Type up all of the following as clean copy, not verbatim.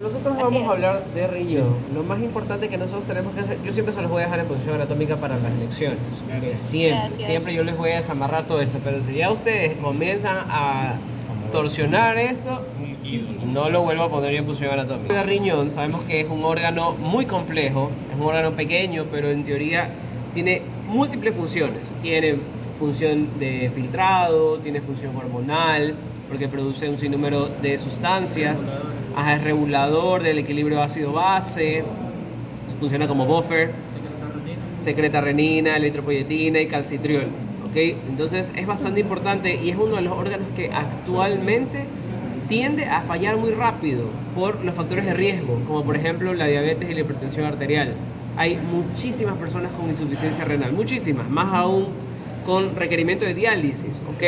Nosotros Así vamos es. a hablar de riñón. Lo más importante que nosotros tenemos que hacer, yo siempre se los voy a dejar en posición anatómica para las lecciones. Gracias. Siempre, Gracias. siempre yo les voy a desamarrar todo esto. Pero si ya ustedes comienzan a torsionar esto, no lo vuelvo a poner yo en posición anatómica. El riñón sabemos que es un órgano muy complejo, es un órgano pequeño, pero en teoría tiene múltiples funciones. Tiene función de filtrado, tiene función hormonal, porque produce un sinnúmero de sustancias. Ajá, es regulador del equilibrio ácido-base, funciona como buffer, secreta renina, eritropoyetina y calcitriol. ¿Okay? Entonces es bastante importante y es uno de los órganos que actualmente tiende a fallar muy rápido por los factores de riesgo, como por ejemplo la diabetes y la hipertensión arterial. Hay muchísimas personas con insuficiencia renal, muchísimas, más aún con requerimiento de diálisis, ¿ok?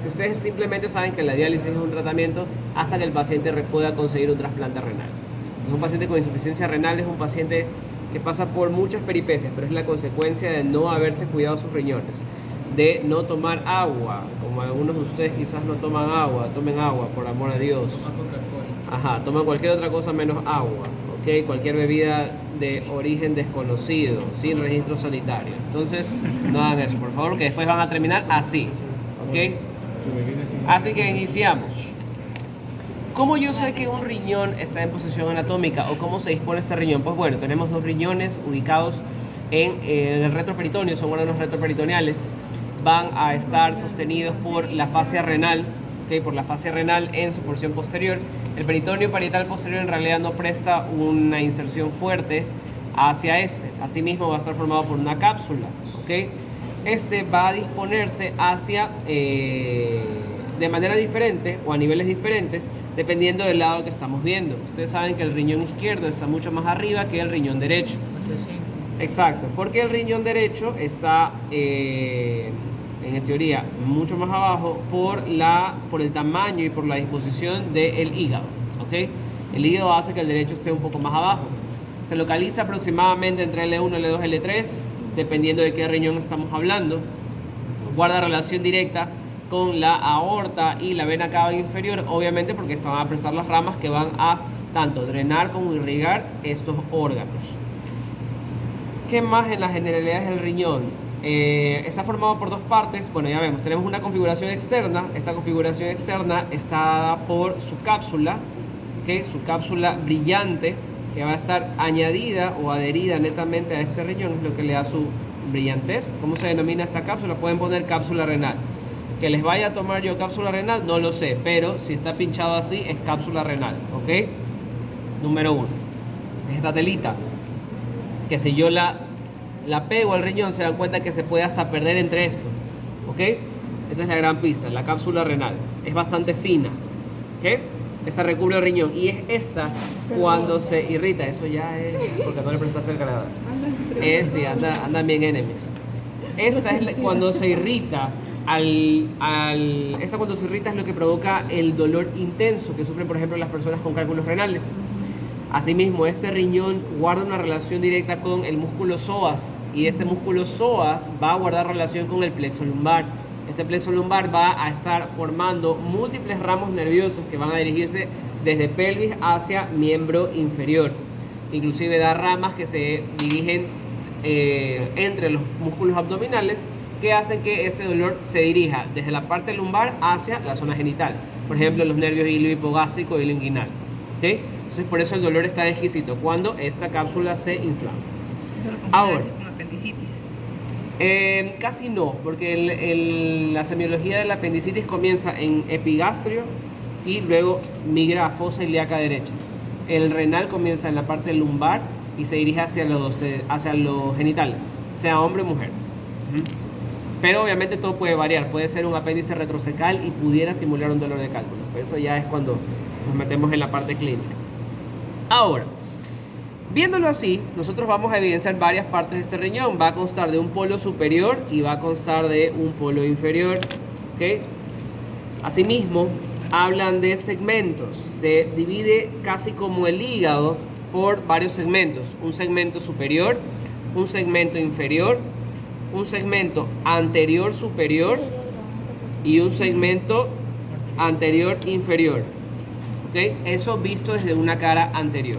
Ustedes simplemente saben que la diálisis es un tratamiento hasta que el paciente pueda conseguir un trasplante renal. Entonces, un paciente con insuficiencia renal es un paciente que pasa por muchas peripecias, pero es la consecuencia de no haberse cuidado sus riñones, de no tomar agua, como algunos de ustedes quizás no toman agua, tomen agua, por amor a Dios. Ajá, toman cualquier otra cosa menos agua, ¿ok? Cualquier bebida de origen desconocido, sin registro sanitario. Entonces, no hagan eso, por favor, que después van a terminar así, ¿ok? Así que iniciamos. ¿Cómo yo sé que un riñón está en posición anatómica o cómo se dispone este riñón? Pues bueno, tenemos dos riñones ubicados en el retroperitoneo, son órganos retroperitoneales. Van a estar sostenidos por la fascia renal, ¿okay? Por la fascia renal en su porción posterior. El peritoneo parietal posterior en realidad no presta una inserción fuerte hacia este. Asimismo va a estar formado por una cápsula, ¿okay? Este va a disponerse hacia de manera diferente o a niveles diferentes dependiendo del lado que estamos viendo. Ustedes saben que el riñón izquierdo está mucho más arriba que el riñón derecho. Exacto, porque el riñón derecho está en teoría mucho más abajo por el tamaño y por la disposición del hígado, ¿ok? El hígado hace que el derecho esté un poco más abajo. Se localiza aproximadamente entre L1, L2, L3, dependiendo de qué riñón estamos hablando. Guarda relación directa con la aorta y la vena cava inferior, obviamente porque están a prestar las ramas que van a tanto drenar como irrigar estos órganos. ¿Qué más en las generalidades del riñón? Está formado por dos partes. Bueno, ya vemos, tenemos una configuración externa. Esta configuración externa está dada por su cápsula, ¿okay? Su cápsula brillante, que va a estar añadida o adherida netamente a este riñón, es lo que le da su brillantez. ¿Cómo se denomina esta cápsula? Pueden poner cápsula renal. Que les vaya a tomar yo cápsula renal, no lo sé, pero si está pinchado así, es cápsula renal, ¿ok? Número uno. Esta telita, que si yo la pego al riñón, se dan cuenta que se puede hasta perder entre esto, ¿ok? Esa es la gran pista, la cápsula renal. Es bastante fina, ¿ok? Esa recubre el riñón. Y es esta cuando se irrita. Eso ya es porque no le prestaste el cargador. Sí, andan bien enemies. Esta es cuando se irrita. Esta cuando se irrita es lo que provoca el dolor intenso que sufren, por ejemplo, las personas con cálculos renales. Asimismo, este riñón guarda una relación directa con el músculo psoas y este músculo psoas va a guardar relación con el plexo lumbar. Este plexo lumbar va a estar formando múltiples ramos nerviosos que van a dirigirse desde pelvis hacia miembro inferior. Inclusive da ramas que se dirigen entre los músculos abdominales que hacen que ese dolor se dirija desde la parte lumbar hacia la zona genital. Por ejemplo, los nervios iliohipogástrico y ilioinguinal. ¿Okay? Entonces, por eso el dolor está exquisito cuando esta cápsula se inflama. Ahora, con apendicitis. casi no, porque la semiología de la apendicitis comienza en epigastrio y luego migra a fosa ilíaca derecha. El renal comienza en la parte lumbar y se dirige hacia los genitales, sea hombre o mujer. Pero obviamente todo puede variar, puede ser un apéndice retrocecal y pudiera simular un dolor de cálculo, pero eso ya es cuando nos metemos en la parte clínica. Ahora, viéndolo así, nosotros vamos a evidenciar varias partes de este riñón. Va a constar de un polo superior y va a constar de un polo inferior, ¿okay? Asimismo, hablan de segmentos. Se divide casi como el hígado por varios segmentos. Un segmento superior, un segmento inferior, un segmento anterior superior y un segmento anterior inferior. ¿ok? Eso visto desde una cara anterior,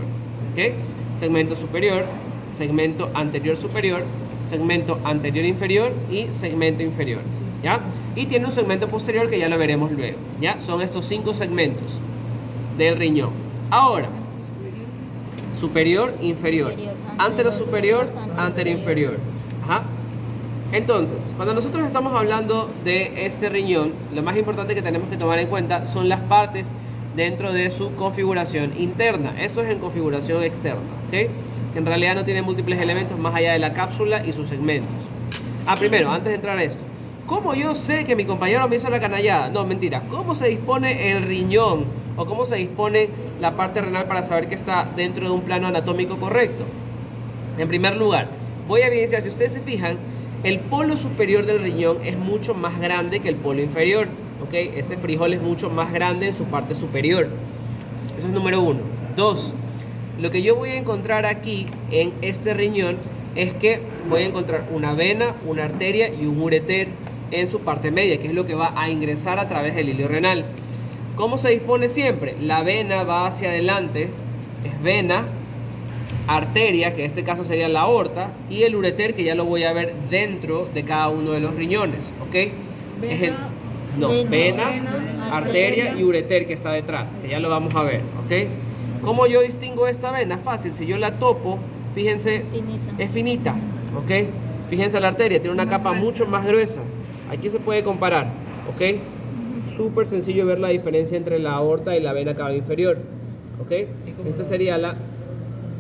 ¿ok? Segmento superior, segmento anterior superior, segmento anterior inferior y segmento inferior, ¿ya? Y tiene un segmento posterior que ya lo veremos luego, ¿ya? Son estos 5 segmentos del riñón. Ahora, superior, inferior, antero superior, antero inferior. Ajá. Entonces, cuando nosotros estamos hablando de este riñón, lo más importante que tenemos que tomar en cuenta son las partes dentro de su configuración interna. Esto es en configuración externa, ¿ok? Que en realidad no tiene múltiples elementos más allá de la cápsula y sus segmentos. Primero, antes de entrar a esto, ¿cómo yo sé que mi compañero me hizo la canallada? No, mentira. ¿Cómo se dispone el riñón o cómo se dispone la parte renal para saber que está dentro de un plano anatómico correcto? En primer lugar, voy a evidenciar, si ustedes se fijan, el polo superior del riñón es mucho más grande que el polo inferior, ¿ok? Ese frijol es mucho más grande en su parte superior. Eso es número 1. 2, lo que yo voy a encontrar aquí en este riñón es que voy a encontrar una vena, una arteria y un ureter en su parte media, que es lo que va a ingresar a través del hilio renal. ¿Cómo se dispone siempre? La vena va hacia adelante, es vena, arteria, que en este caso sería la aorta, y el ureter, que ya lo voy a ver dentro de cada uno de los riñones, ¿ok? Vena, arteria y ureter, que está detrás, que ya lo vamos a ver, ¿ok? ¿Cómo yo distingo esta vena? Fácil, si yo la topo, fíjense, es finita, ¿ok? Fíjense, la arteria tiene una capa mucho más gruesa. Aquí se puede comparar, ¿ok? Súper sencillo ver la diferencia entre la aorta y la vena cava inferior, ¿ok? Esta sería la...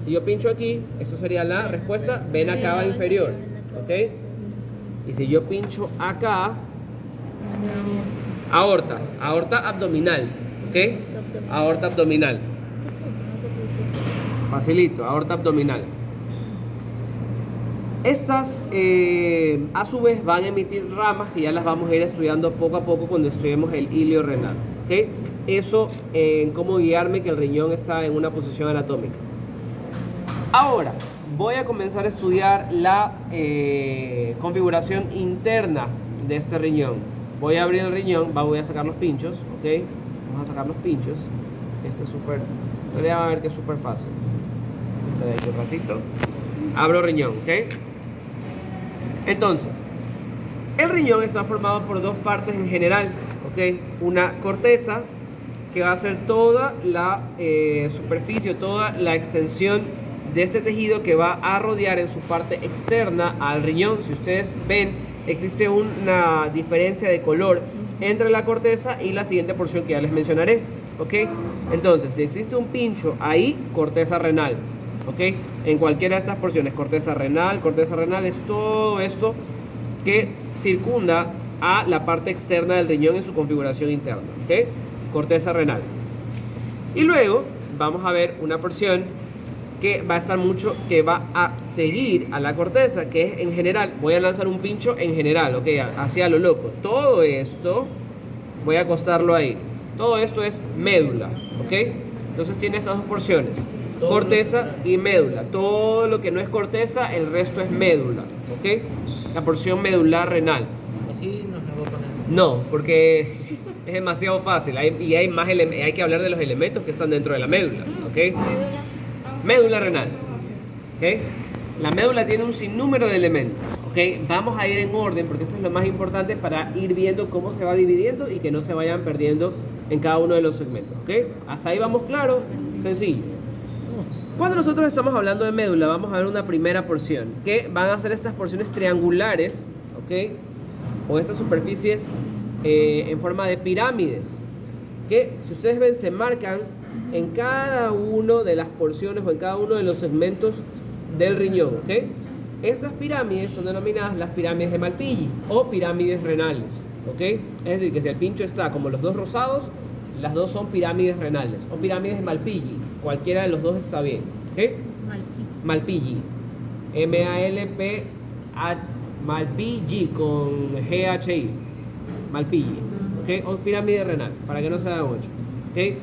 Si yo pincho aquí, esto sería la respuesta vena cava inferior, ¿ok? Y si yo pincho acá, aorta abdominal, ¿ok? Aorta abdominal. Facilito, aorta abdominal. Estas a su vez van a emitir ramas que ya las vamos a ir estudiando poco a poco cuando estudiemos el hilio renal, ¿ok? Eso en cómo guiarme que el riñón está en una posición anatómica. Ahora, voy a comenzar a estudiar la configuración interna de este riñón. Voy a abrir el riñón, voy a sacar los pinchos, ¿ok? Vamos a sacar los pinchos. Este es súper, ya van a ver que es súper fácil. Estoy aquí un ratito. Abro riñón, ¿ok? Entonces, el riñón está formado por 2 partes en general, ¿ok? Una corteza, que va a ser toda la superficie, toda la extensión de este tejido que va a rodear en su parte externa al riñón. Si ustedes ven, existe una diferencia de color entre la corteza y la siguiente porción que ya les mencionaré, ¿ok? Entonces, si existe un pincho ahí, corteza renal, ¿ok? En cualquiera de estas porciones, corteza renal es todo esto que circunda a la parte externa del riñón en su configuración interna, ¿ok? Corteza renal. Y luego vamos a ver una porción que va a estar mucho, que va a seguir a la corteza, que es en general. Voy a lanzar un pincho en general, ¿ok? Hacia lo loco. Todo esto, voy a acostarlo ahí. Todo esto es médula, ¿ok? Entonces tiene estas 2 porciones, corteza y médula. Todo lo que no es corteza, el resto es médula, ¿ok? La porción medular renal. Así nos la voy a poner. No, porque es demasiado fácil. Hay que hablar de los elementos que están dentro de la médula, ¿ok? Médula renal, ¿ok? La médula tiene un sinnúmero de elementos, ¿ok? Vamos a ir en orden porque esto es lo más importante para ir viendo cómo se va dividiendo y que no se vayan perdiendo en cada uno de los segmentos, ¿ok? Hasta ahí vamos claro, sencillo. Cuando nosotros estamos hablando de médula, vamos a ver una primera porción, que van a ser estas porciones triangulares, ¿ok? O estas superficies en forma de pirámides, que si ustedes ven se marcan en cada una de las porciones o en cada uno de los segmentos del riñón, ¿ok? Estas pirámides son denominadas las pirámides de Malpighi o pirámides renales, ¿ok? Es decir, que si el pincho está como los 2 rosados, las 2 son pirámides renales o pirámides de Malpighi, cualquiera de los 2 está bien, ¿ok? Malpighi, Malpighi con GHI, Malpighi, ¿ok? O pirámide renal, para que no se hagan 8, ¿ok?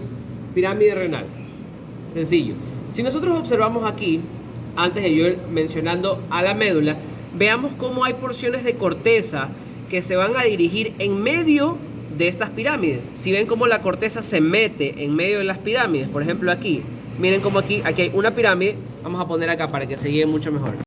Pirámide renal, sencillo. Si nosotros observamos aquí, antes de yo ir mencionando a la médula, veamos cómo hay porciones de corteza que se van a dirigir en medio de estas pirámides. Si ven cómo la corteza se mete en medio de las pirámides, por ejemplo aquí, miren como aquí hay una pirámide, vamos a poner acá para que se lleve mucho mejor.